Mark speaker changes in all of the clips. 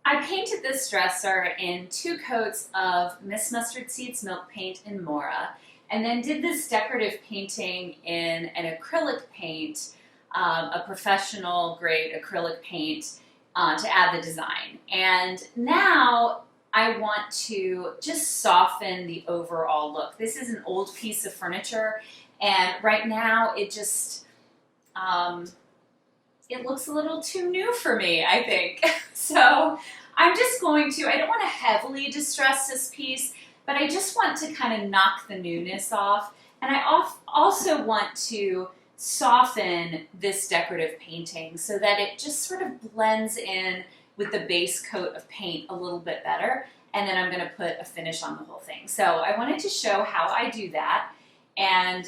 Speaker 1: I painted this dresser in 2 coats of Miss Mustard Seeds milk paint in Mora, and then did this decorative painting in an acrylic paint, a professional grade acrylic paint to add the design. And now I want to just soften the overall look. This is an old piece of furniture, and right now it just, it looks a little too new for me, I think. So I'm just going to, I don't want to heavily distress this piece, but I just want to kind of knock the newness off. And I also want to soften this decorative painting so that it just sort of blends in with the base coat of paint a little bit better. And then I'm going to put a finish on the whole thing. So I wanted to show how I do that and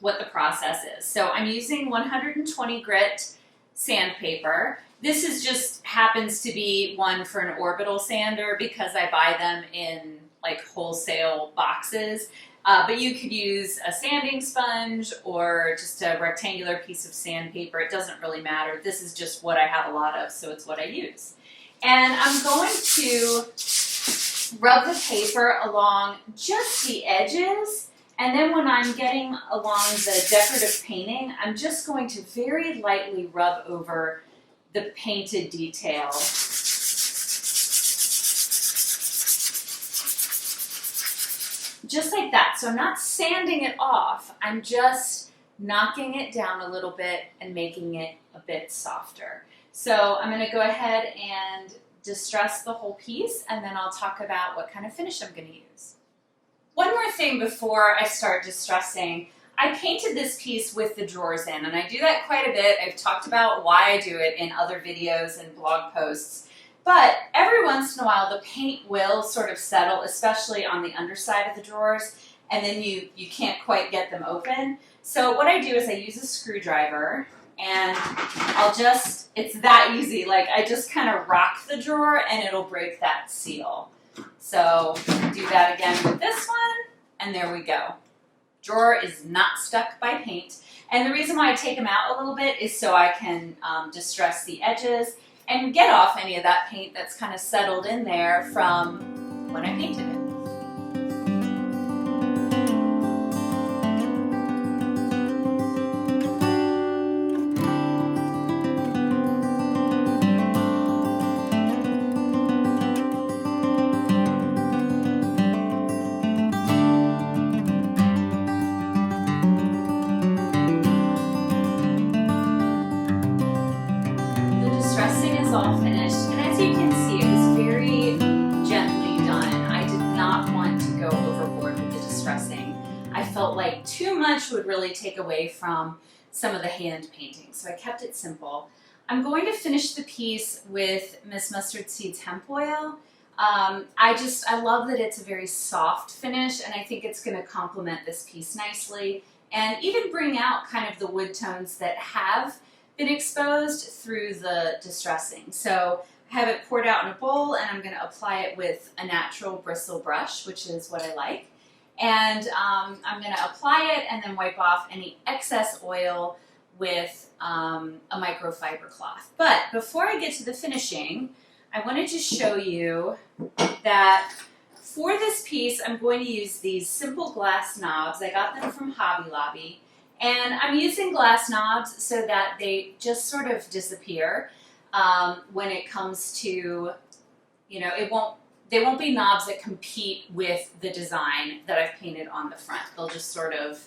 Speaker 1: what the process is. So I'm using 120 grit sandpaper. This is just happens to be one for an orbital sander because I buy them in like wholesale boxes. But you could use a sanding sponge or just a rectangular piece of sandpaper. It doesn't really matter. This is just what I have a lot of, so it's what I use. And I'm going to rub the paper along just the edges. And then when I'm getting along the decorative painting, I'm just going to very lightly rub over the painted detail. Just like that. So I'm not sanding it off, I'm just knocking it down a little bit and making it a bit softer. So I'm going to go ahead and distress the whole piece, and then I'll talk about what kind of finish I'm going to use. One more thing before I start distressing. I painted this piece with the drawers in, and I do that quite a bit. I've talked about why I do it in other videos and blog posts. But every once in a while, the paint will sort of settle, especially on the underside of the drawers, and then you can't quite get them open. So what I do is I use a screwdriver, and I'll just, it's that easy. Like I just kind of rock the drawer, and it'll break that seal. So do that again with this one, and there we go. Drawer is not stuck by paint. And the reason why I take them out a little bit is so I can distress the edges and get off any of that paint that's kind of settled in there from when I painted it. All finished, and as you can see, it was very gently done. I did not want to go overboard with the distressing. I felt like too much would really take away from some of the hand painting, so I kept it simple. I'm going to finish the piece with Miss Mustard Seeds Hemp Oil. I love that it's a very soft finish, and I think it's going to complement this piece nicely and even bring out kind of the wood tones that have been exposed through the distressing. So I have it poured out in a bowl, and I'm going to apply it with a natural bristle brush, which is what I like. And I'm going to apply it and then wipe off any excess oil with a microfiber cloth. But before I get to the finishing, I wanted to show you that for this piece, I'm going to use these simple glass knobs. I got them from Hobby Lobby. And I'm using glass knobs so that they just sort of disappear when it comes to, you know, they won't be knobs that compete with the design that I've painted on the front. They'll just sort of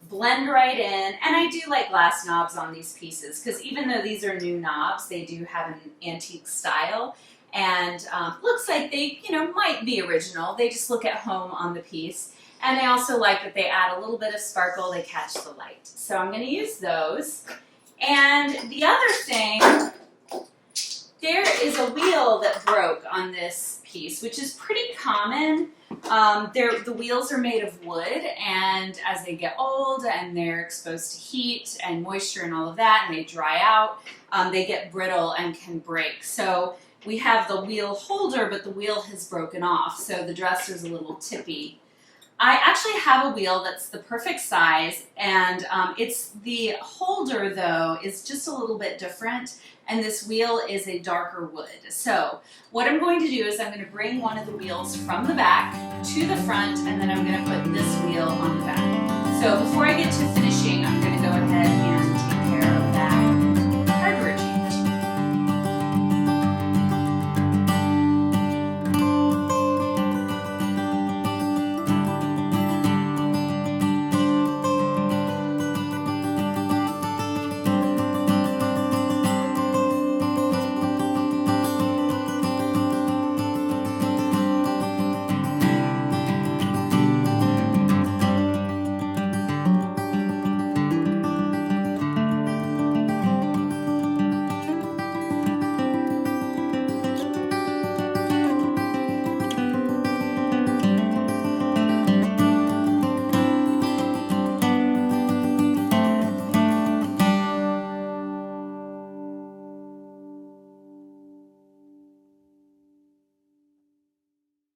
Speaker 1: blend right in. And I do like glass knobs on these pieces because even though these are new knobs, they do have an antique style. And looks like they, you know, might be original. They just look at home on the piece. And I also like that they add a little bit of sparkle, they catch the light. So I'm going to use those. And the other thing, there is a wheel that broke on this piece, which is pretty common. The wheels are made of wood, and as they get old and they're exposed to heat and moisture and all of that, and they dry out, they get brittle and can break. So we have the wheel holder, but the wheel has broken off, so the dresser's a little tippy. I actually have a wheel that's the perfect size, and it's the holder though is just a little bit different, and this wheel is a darker wood. So what I'm going to do is I'm going to bring one of the wheels from the back to the front, and then I'm going to put this wheel on the back. So before I get to finishing